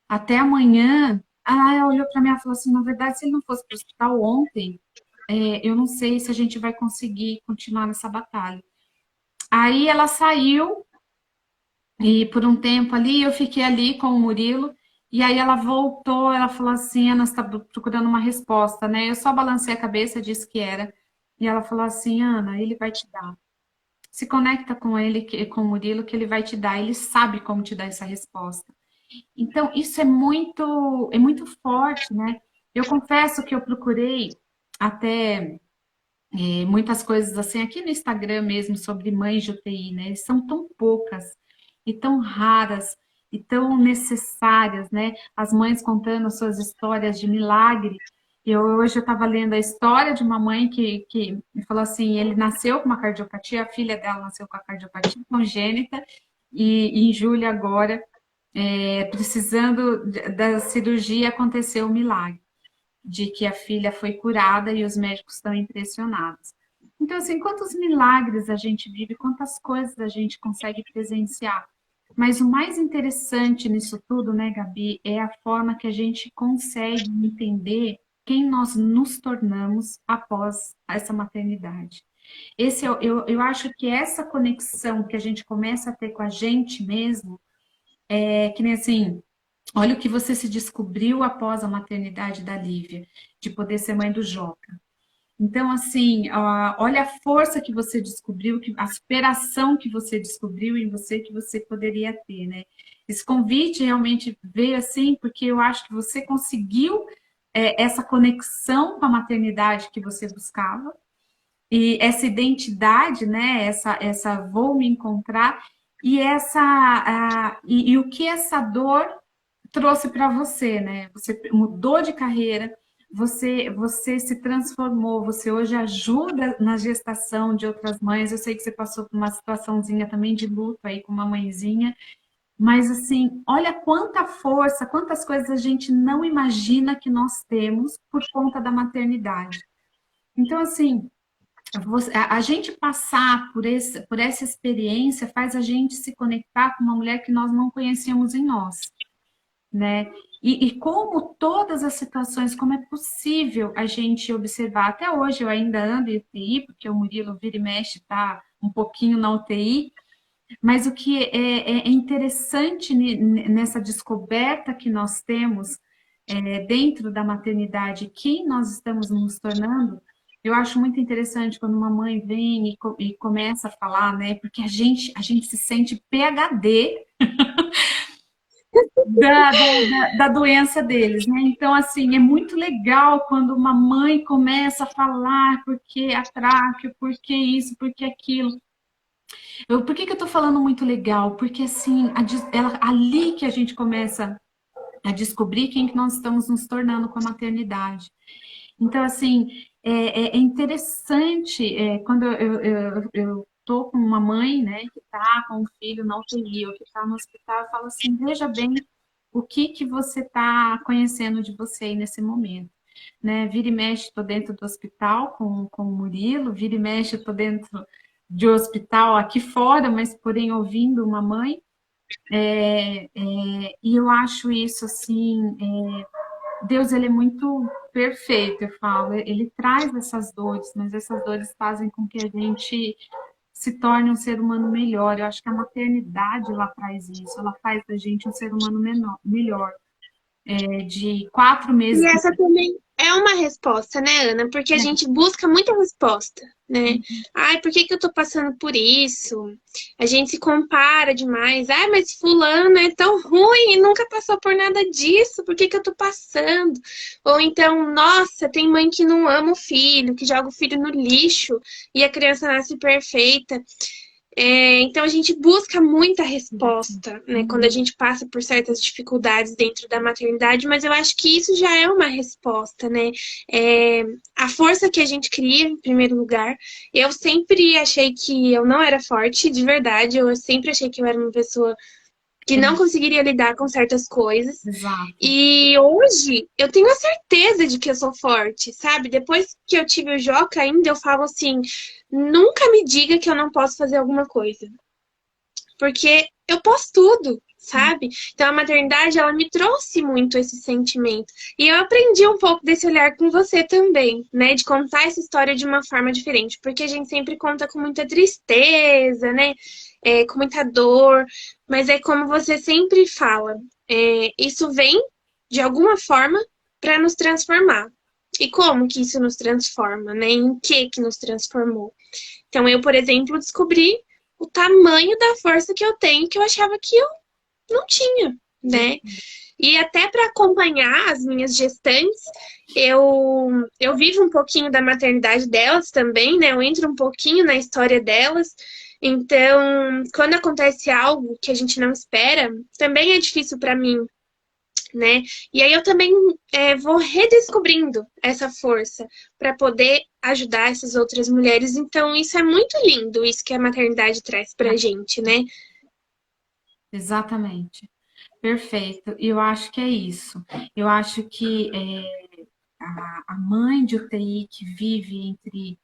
até amanhã, ela olhou para mim e falou assim, na verdade, se ele não fosse para o hospital ontem, eu não sei se a gente vai conseguir continuar nessa batalha. Aí ela saiu, e por um tempo ali, eu fiquei ali com o Murilo, e aí ela voltou, ela falou assim, Ana, você está procurando uma resposta, né? Eu só balancei a cabeça, disse que era, e ela falou assim, Ana, ele vai te dar. Se conecta com ele, com o Murilo, que ele vai te dar, ele sabe como te dar essa resposta. Então, isso é muito forte, né? Eu confesso que eu procurei até muitas coisas assim, aqui no Instagram mesmo, sobre mães de UTI, né? São tão poucas e tão raras e tão necessárias, né? As mães contando suas histórias de milagre. Hoje eu estava lendo a história de uma mãe que me falou assim, ele nasceu com uma cardiopatia, a filha dela nasceu com a cardiopatia congênita, e em julho agora, precisando da cirurgia, aconteceu o milagre de que a filha foi curada e os médicos estão impressionados. Então, assim, quantos milagres a gente vive, quantas coisas a gente consegue presenciar. Mas o mais interessante nisso tudo, né, Gabi, é a forma que a gente consegue entender quem nós nos tornamos após essa maternidade. Eu acho que essa conexão que a gente começa a ter com a gente mesmo, que nem assim, olha o que você se descobriu após a maternidade da Lívia, de poder ser mãe do Joca. Então, assim, olha a força que você descobriu, a superação que você descobriu em você que você poderia ter, né? Esse convite realmente veio assim, porque eu acho que você conseguiu essa conexão com a maternidade que você buscava, e essa identidade, né? Essa vou me encontrar, e o que essa dor trouxe para você, né? Você mudou de carreira, você se transformou, você hoje ajuda na gestação de outras mães. Eu sei que você passou por uma situaçãozinha também de luto aí com uma mãezinha, mas assim, olha quanta força, quantas coisas a gente não imagina que nós temos por conta da maternidade. Então, assim, a gente passar por essa experiência faz a gente se conectar com uma mulher que nós não conhecíamos em nós, né? E como todas as situações, como é possível a gente observar. Até hoje eu ainda ando em UTI, porque o Murilo vira e mexe, tá um pouquinho na UTI, mas o que é interessante nessa descoberta que nós temos dentro da maternidade, quem nós estamos nos tornando, eu acho muito interessante quando uma mãe vem e começa a falar, né? Porque a gente se sente PhD da doença deles, né? Então, assim, é muito legal quando uma mãe começa a falar porque a tráqueo, porque isso, porque aquilo. Por que que eu tô falando muito legal? Porque, assim, ali que a gente começa a descobrir quem que nós estamos nos tornando com a maternidade. Então, assim, é interessante quando eu tô com uma mãe, né, que tá com um filho na UTI ou que tá no hospital, eu falo assim, veja bem o que que você está conhecendo de você aí nesse momento, né? Vira e mexe, estou dentro do hospital com o Murilo, vira e mexe, estou dentro de um hospital aqui fora, mas porém ouvindo uma mãe, e eu acho isso assim, Deus ele é muito perfeito, eu falo, ele traz essas dores, mas essas dores fazem com que a gente se torne um ser humano melhor. Eu acho que a maternidade, ela traz isso, ela faz da gente um ser humano melhor. De 4 meses. E essa também é uma resposta, né, Ana? Porque a gente busca muita resposta, né? Ai, por que que eu tô passando por isso? A gente se compara demais. Ai, mas fulano é tão ruim e nunca passou por nada disso. Por que que eu tô passando? Ou então, nossa, tem mãe que não ama o filho, que joga o filho no lixo e a criança nasce perfeita. Então a gente busca muita resposta, né, quando a gente passa por certas dificuldades dentro da maternidade, mas eu acho que isso já é uma resposta, né? A força que a gente cria, em primeiro lugar. Eu sempre achei que eu não era forte, de verdade. Eu sempre achei que eu era uma pessoa que não conseguiria lidar com certas coisas. Exato. E hoje eu tenho a certeza de que eu sou forte, sabe? Depois que eu tive o Joca ainda, eu falo assim, nunca me diga que eu não posso fazer alguma coisa, porque eu posso tudo, sabe? Então a maternidade, ela me trouxe muito esse sentimento. E eu aprendi um pouco desse olhar com você também, né? De contar essa história de uma forma diferente, porque a gente sempre conta com muita tristeza, né? Com muita dor, mas é como você sempre fala, isso vem de alguma forma para nos transformar. E como que isso nos transforma, né? Em que nos transformou? Então eu, por exemplo, descobri o tamanho da força que eu tenho, que eu achava que eu não tinha, né? E até para acompanhar as minhas gestantes, eu vivo um pouquinho da maternidade delas também, né? Eu entro um pouquinho na história delas. Então, quando acontece algo que a gente não espera, também é difícil para mim, né? E aí eu também vou redescobrindo essa força para poder ajudar essas outras mulheres. Então, isso é muito lindo, isso que a maternidade traz pra gente, né? Exatamente. Perfeito. E eu acho que é isso. Eu acho que a mãe de UTI que vive entre.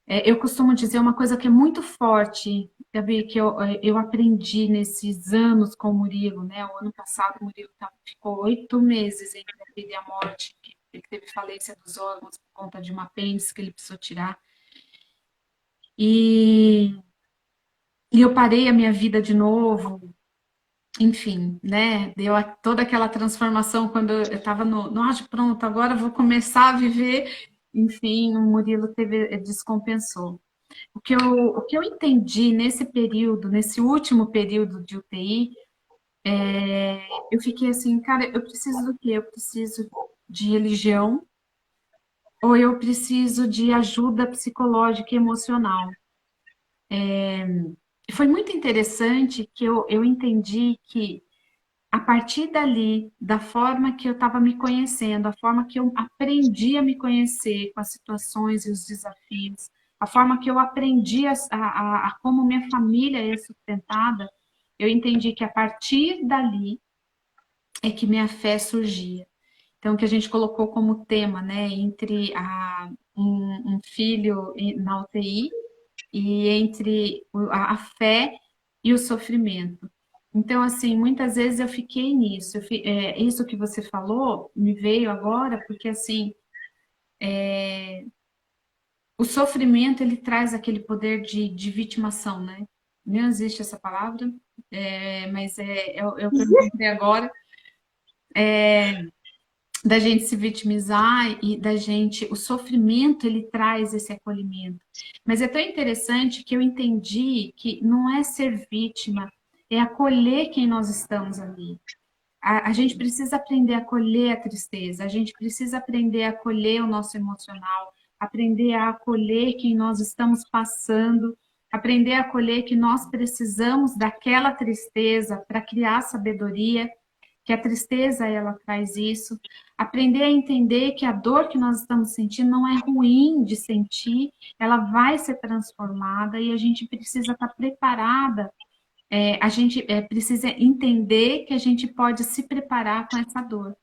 Eu costumo dizer uma coisa que é muito forte, Gabi, que eu aprendi nesses anos com o Murilo, né? O ano passado o Murilo ficou 8 meses entre a vida e a morte, que ele teve falência dos órgãos por conta de uma apêndice que ele precisou tirar. E, e eu parei a minha vida de novo, enfim, né? Deu toda aquela transformação quando eu estava no auge, pronto, agora eu vou começar a viver. Enfim, o Murilo descompensou. O que eu entendi nesse período, nesse último período de UTI, eu fiquei assim, cara, eu preciso do quê? Eu preciso de religião ou eu preciso de ajuda psicológica e emocional? Foi muito interessante que eu entendi que a partir dali, da forma que eu estava me conhecendo, a forma que eu aprendi a me conhecer com as situações e os desafios, a forma que eu aprendi a como minha família é sustentada, eu entendi que a partir dali é que minha fé surgia. Então, que a gente colocou como tema, né, entre um filho na UTI e entre a fé e o sofrimento. Então, assim, muitas vezes eu fiquei nisso. Isso que você falou me veio agora, porque, assim, o sofrimento, ele traz aquele poder de vitimação, né? Não existe essa palavra, mas é o que eu encontrei agora, da gente se vitimizar e da gente... O sofrimento, ele traz esse acolhimento. Mas é tão interessante que eu entendi que não é ser vítima, é acolher quem nós estamos ali. A gente precisa aprender a acolher a tristeza, a gente precisa aprender a acolher o nosso emocional, aprender a acolher quem nós estamos passando, aprender a acolher que nós precisamos daquela tristeza para criar sabedoria, que a tristeza ela traz isso, aprender a entender que a dor que nós estamos sentindo não é ruim de sentir, ela vai ser transformada e a gente precisa estar preparada, a gente precisa entender que a gente pode se preparar com essa dor,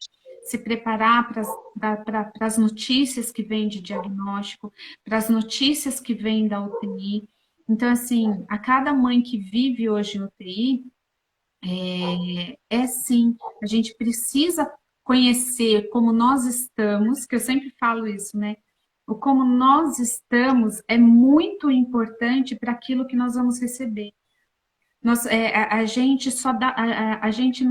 se preparar para as notícias que vêm de diagnóstico, para as notícias que vêm da UTI. Então, assim, a cada mãe que vive hoje em UTI, sim, a gente precisa conhecer como nós estamos, que eu sempre falo isso, né? o como nós estamos é muito importante para aquilo que nós vamos receber. A gente só dá, a gente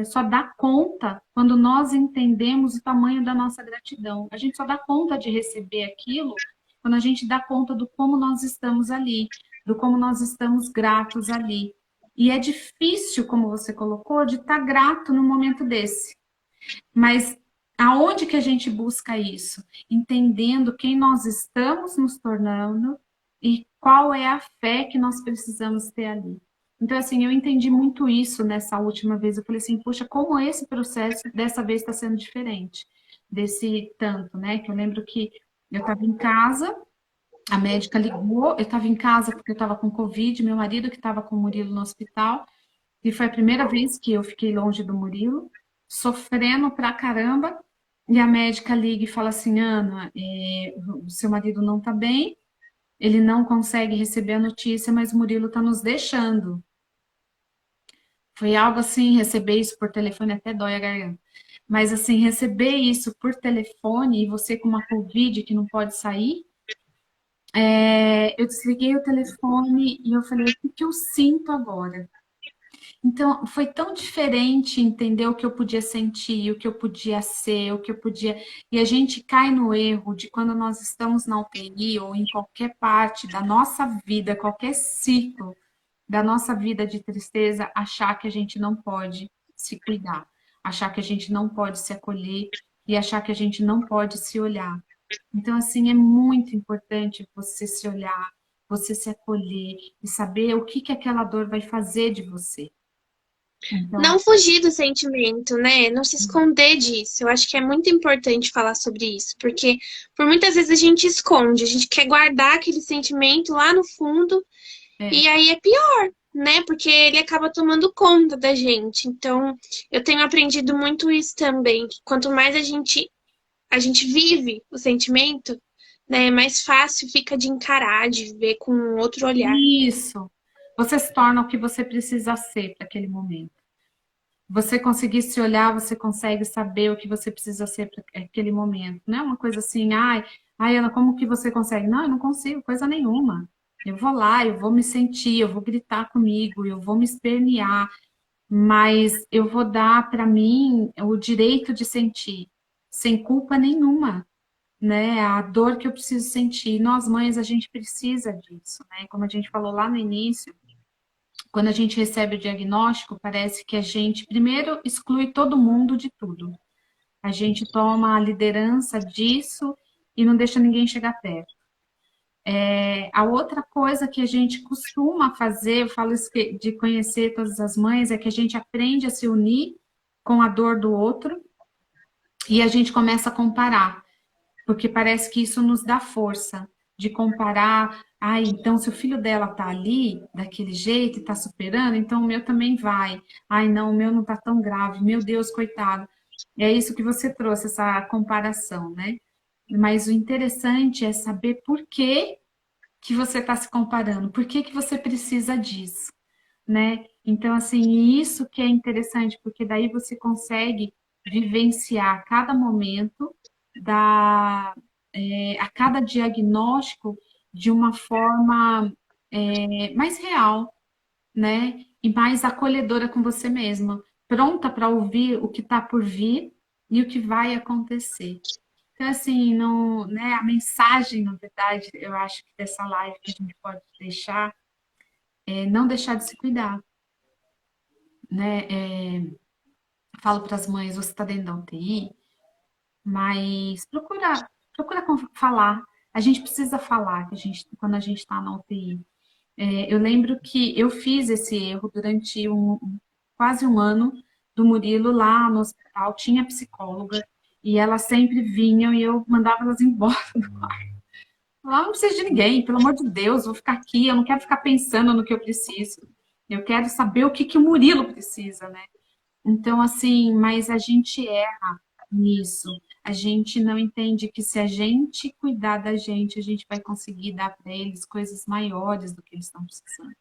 só dá conta quando nós entendemos o tamanho da nossa gratidão. A gente só dá conta de receber aquilo quando a gente dá conta do como nós estamos ali, do como nós estamos gratos ali. E é difícil, como você colocou, de estar grato num momento desse. Mas aonde que a gente busca isso? Entendendo quem nós estamos nos tornando e qual é a fé que nós precisamos ter ali. Então, assim, eu entendi muito isso nessa última vez. Eu falei assim, poxa, como esse processo dessa vez está sendo diferente desse tanto, né? Que eu lembro que eu estava em casa, a médica ligou, eu estava em casa porque eu estava com Covid, meu marido que estava com o Murilo no hospital, e foi a primeira vez que eu fiquei longe do Murilo, sofrendo pra caramba, e a médica liga e fala assim, Ana, o seu marido não tá bem, ele não consegue receber a notícia, mas o Murilo tá nos deixando. Foi algo assim, receber isso por telefone até dói a garganta. Mas assim, receber isso por telefone e você com uma Covid que não pode sair, eu desliguei o telefone e eu falei, o que que eu sinto agora? Então, foi tão diferente entender o que eu podia sentir, o que eu podia ser, o que eu podia. E a gente cai no erro de quando nós estamos na UTI ou em qualquer parte da nossa vida, qualquer ciclo da nossa vida de tristeza, achar que a gente não pode se cuidar, achar que a gente não pode se acolher e achar que a gente não pode se olhar. Então, assim, é muito importante você se olhar, você se acolher e saber o que que aquela dor vai fazer de você. Então, Não fugir do sentimento, né? Não se esconder disso. Eu acho que é muito importante falar sobre isso, porque por muitas vezes a gente esconde, a gente quer guardar aquele sentimento lá no fundo, é, e aí é pior, né? Porque ele acaba tomando conta da gente. Então, eu tenho aprendido muito isso também, que quanto mais a gente vive o sentimento, né, mais fácil fica de encarar, de ver com outro olhar. isso. Você se torna o que você precisa ser para aquele momento. Você conseguir se olhar, você consegue saber o que você precisa ser para aquele momento. Não é uma coisa assim, ai, Ana, como que você consegue? Não, eu não consigo, coisa nenhuma. Eu vou lá, eu vou me sentir, eu vou gritar comigo, eu vou me espernear, mas eu vou dar para mim o direito de sentir, sem culpa nenhuma, né? A dor que eu preciso sentir. Nós, mães, a gente precisa disso, né? Como a gente falou lá no início, quando a gente recebe o diagnóstico, parece que a gente primeiro exclui todo mundo de tudo. A gente toma a liderança disso e não deixa ninguém chegar perto. A outra coisa que a gente costuma fazer, eu falo isso de conhecer todas as mães, é que a gente aprende a se unir com a dor do outro e a gente começa a comparar, porque parece que isso nos dá força de comparar. Ah, então se o filho dela tá ali, daquele jeito, e tá superando, então o meu também vai. Ai, não, o meu não tá tão grave, meu Deus, coitado. É isso que você trouxe, essa comparação, né? Mas o interessante é saber por que que você está se comparando, por que que você precisa disso, né? Então, assim, isso que é interessante, porque daí você consegue vivenciar cada momento da, a cada diagnóstico de uma forma mais real, né? E mais acolhedora com você mesma, pronta para ouvir o que está por vir e o que vai acontecer. Então, assim, não, né, a mensagem, na verdade, eu acho que dessa live que a gente pode deixar é não deixar de se cuidar, né? Falo para as mães, você está dentro da UTI, mas procura falar. A gente precisa falar que quando a gente está na UTI. Eu lembro que eu fiz esse erro durante quase um ano do Murilo lá no hospital, tinha psicóloga, e elas sempre vinham e eu mandava elas embora. Lá não preciso de ninguém, pelo amor de Deus, vou ficar aqui, eu não quero ficar pensando no que eu preciso. Eu quero saber o que que o Murilo precisa, né? Então, assim, mas a gente erra nisso. A gente não entende que se a gente cuidar da gente, a gente vai conseguir dar para eles coisas maiores do que eles estão precisando.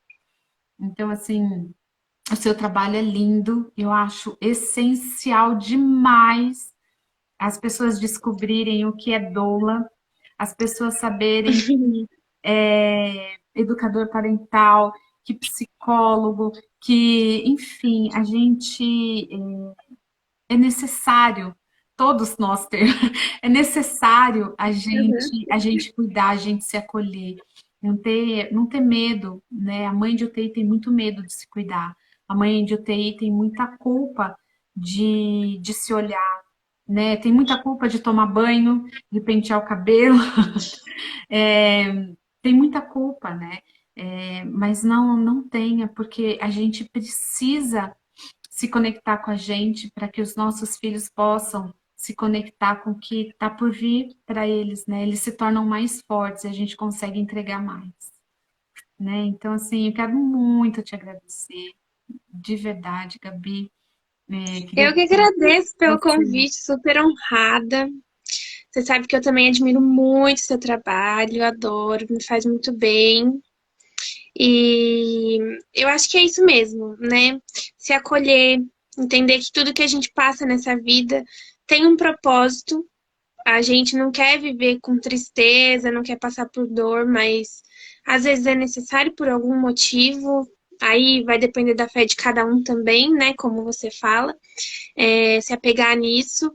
Então, assim, o seu trabalho é lindo, eu acho essencial demais as pessoas descobrirem o que é doula, as pessoas saberem educador parental, que psicólogo, que, enfim, a gente é necessário, todos nós ter, é necessário Uhum. a gente cuidar, a gente se acolher, não ter medo, né? A mãe de UTI tem muito medo de se cuidar, a mãe de UTI tem muita culpa de se olhar, né? Tem muita culpa de tomar banho, de pentear o cabelo, é, tem muita culpa, né? Mas não tenha, porque a gente precisa se conectar com a gente para que os nossos filhos possam se conectar com o que está por vir para eles, né? Eles se tornam mais fortes e a gente consegue entregar mais, né? Então, assim, eu quero muito te agradecer, de verdade, Gabi. Queria Eu que dizer agradeço pra pelo você. convite, super honrada. Você sabe que eu também admiro muito seu trabalho, adoro, me faz muito bem. E eu acho que é isso mesmo, né? Se acolher, entender que tudo que a gente passa nessa vida tem um propósito. A gente não quer viver com tristeza, não quer passar por dor, mas às vezes é necessário por algum motivo. Aí vai depender da fé de cada um também, né? Como você fala, se apegar nisso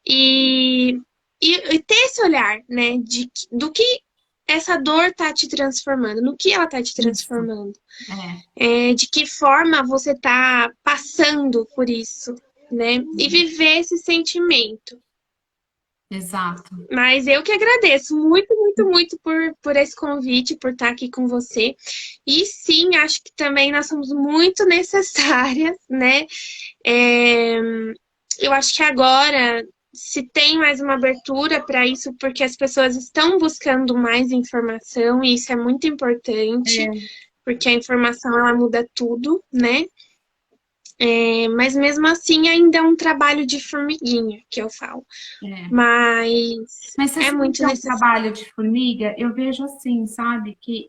e, e ter esse olhar, né? Do que essa dor tá te transformando, no que ela tá te Isso, transformando, é, de que forma você tá passando por isso, né? E viver esse sentimento. exato. Mas eu que agradeço muito, muito, muito por esse convite, por estar aqui com você. E sim, acho que também nós somos muito necessárias, né? É, eu acho que agora se tem mais uma abertura para isso, porque as pessoas estão buscando mais informação, e isso é muito importante, É, porque a informação ela muda tudo, né? Mas mesmo assim ainda é um trabalho de formiguinha, que eu falo. é. Mas Mas você é sabe muito que é um necessário. trabalho de formiga? Eu vejo assim, sabe, que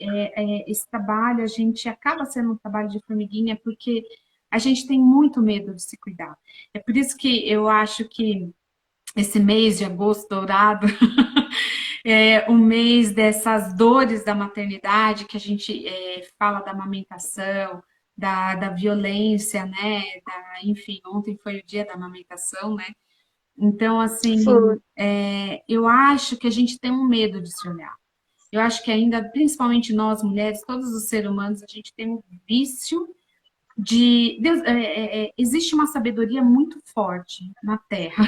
esse trabalho, a gente acaba sendo um trabalho de formiguinha porque a gente tem muito medo de se cuidar. É por isso que eu acho que esse mês de agosto dourado é o mês dessas dores da maternidade, que a gente fala da amamentação, da violência, né? Enfim, ontem foi o dia da amamentação, né? Então, assim, Foi. eu acho que a gente tem um medo de se olhar. Eu acho que ainda, principalmente nós mulheres, todos os seres humanos, a gente tem um vício de. Existe uma sabedoria muito forte na Terra.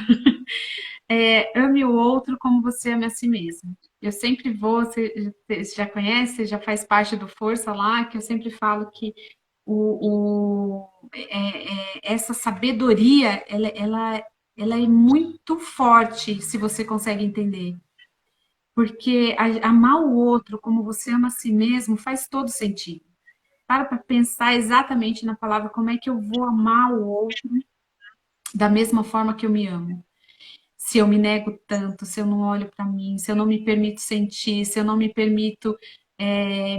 Ame o outro como você ama a si mesmo. Eu sempre vou, você já conhece, já faz parte do Força lá, que eu sempre falo que essa sabedoria, ela é muito forte se você consegue entender. Porque amar o outro como você ama a si mesmo faz todo sentido. Para pensar exatamente na palavra como é que eu vou amar o outro da mesma forma que eu me amo. Se eu me nego tanto, se eu não olho para mim, se eu não me permito sentir, se eu não me permito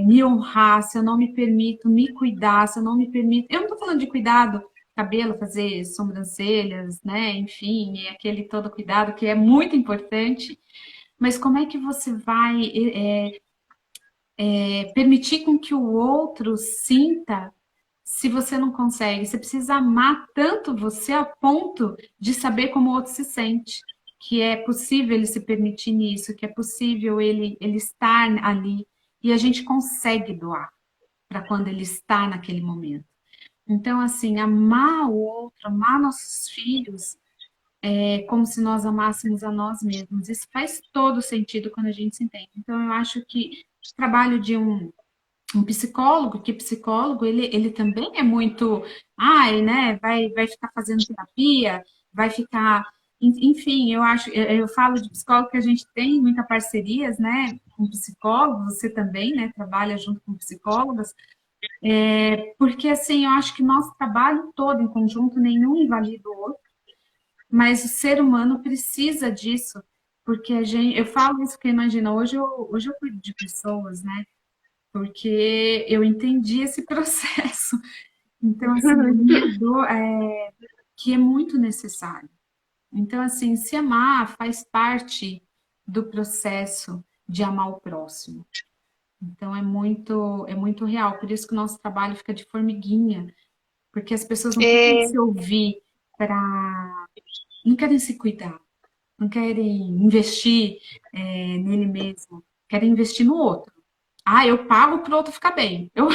me honrar, se eu não me permito me cuidar, se eu não me permito. Eu não estou falando de cuidado, cabelo, fazer sobrancelhas, né? Enfim, aquele todo cuidado que é muito importante. Mas como é que você vai permitir com que o outro sinta se você não consegue? Você precisa amar tanto você a ponto de saber como o outro se sente, que é possível ele se permitir nisso, que é possível ele estar ali, e a gente consegue doar para quando ele está naquele momento. Então, assim, amar o outro, amar nossos filhos, é como se nós amássemos a nós mesmos. Isso faz todo sentido quando a gente se entende. Então, eu acho que o trabalho de um psicólogo, que psicólogo, ele também é muito, ai, né, vai ficar fazendo terapia, vai ficar, enfim, eu acho, eu falo de psicólogo que a gente tem muitas parcerias, né, com psicólogos, você também, né, trabalha junto com psicólogas, porque, assim, eu acho que nosso trabalho todo em conjunto, nenhum invalida o outro, mas o ser humano precisa disso, porque a gente, eu falo isso porque, imagina, hoje eu cuido de pessoas, né, porque eu entendi esse processo. Então, assim, a minha dor é que é muito necessário. Então, assim, se amar faz parte do processo de amar o próximo. Então é muito real. Por isso que o nosso trabalho fica de formiguinha, porque as pessoas não querem É, se ouvir para, não querem se cuidar, não querem investir nele mesmo, querem investir no outro. Ah, eu pago para o outro ficar bem. Eu,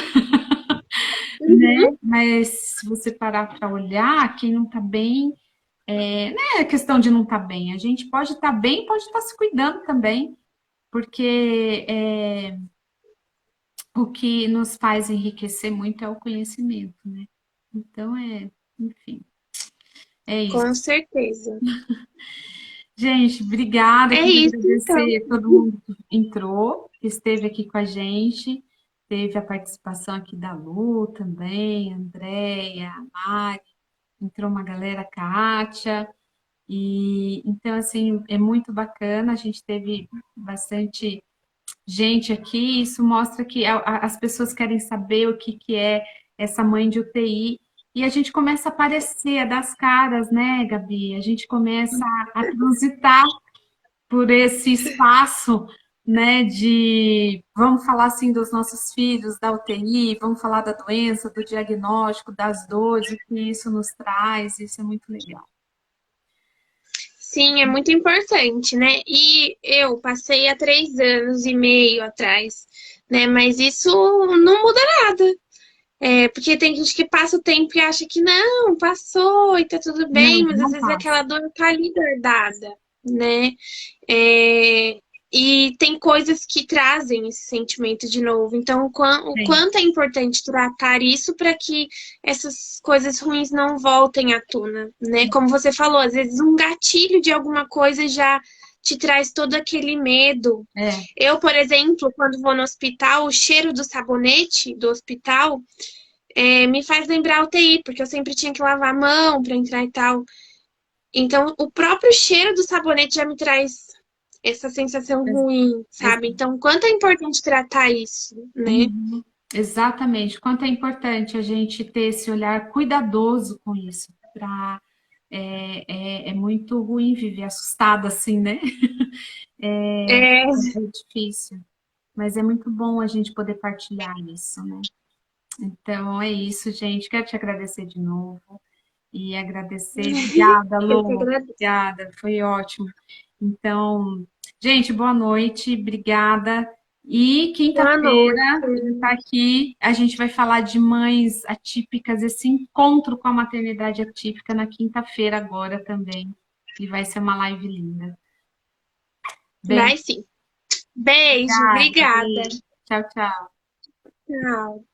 uhum, mas se você parar para olhar, quem não está bem, não é questão de não estar bem. A gente pode estar bem, pode estar se cuidando também, porque o que nos faz enriquecer muito é o conhecimento, né? Então enfim, é com isso. certeza. Gente, obrigada. É Queria isso, então. agradecer a todo mundo que entrou, que esteve aqui com a gente. Teve a participação aqui da Lu também, a Andréia, a Mari, entrou uma galera, a Kátia. E então, assim, é muito bacana. A gente teve bastante gente aqui. Isso mostra que as pessoas querem saber o que, que é essa mãe de UTI. E a gente começa a aparecer, a dar as caras, né, Gabi? A gente começa a transitar por esse espaço, né, de, vamos falar assim dos nossos filhos, da UTI, vamos falar da doença, do diagnóstico, das dores, o que isso nos traz, isso é muito legal. Sim, é muito importante, né? E eu passei há 3 anos e meio atrás, né? Mas isso não muda nada. É, porque tem gente que passa o tempo e acha que não, passou e tá tudo bem, Não, mas às não vezes passa. aquela dor tá ali guardada, né? É, e tem coisas que trazem esse sentimento de novo. Então, o Tem. quanto é importante tratar isso para que essas coisas ruins não voltem à tona, né? Como você falou, às vezes um gatilho de alguma coisa já te traz todo aquele medo. É, Eu, por exemplo, quando vou no hospital, o cheiro do sabonete do hospital me faz lembrar a UTI, porque eu sempre tinha que lavar a mão para entrar e tal. Então, o próprio cheiro do sabonete já me traz essa sensação ex- ruim, ex- sabe? Então, quanto é importante tratar isso, né? uhum, exatamente. Quanto é importante a gente ter esse olhar cuidadoso com isso, para é muito ruim viver assustada assim, né? É, É difícil, mas é muito bom a gente poder partilhar isso, né? Então é isso, gente. Quero te agradecer de novo e agradecer. Obrigada, eu que Lu. agradeço. Obrigada, foi ótimo. Então, gente, boa noite, obrigada. E Boa noite. quinta-feira está aqui, a gente vai falar de mães atípicas, esse encontro com a maternidade atípica na quinta-feira agora também. E vai ser uma live linda. Beijo, Vai sim. Beijo, obrigada. obrigada. Beijo. Tchau, tchau. Tchau.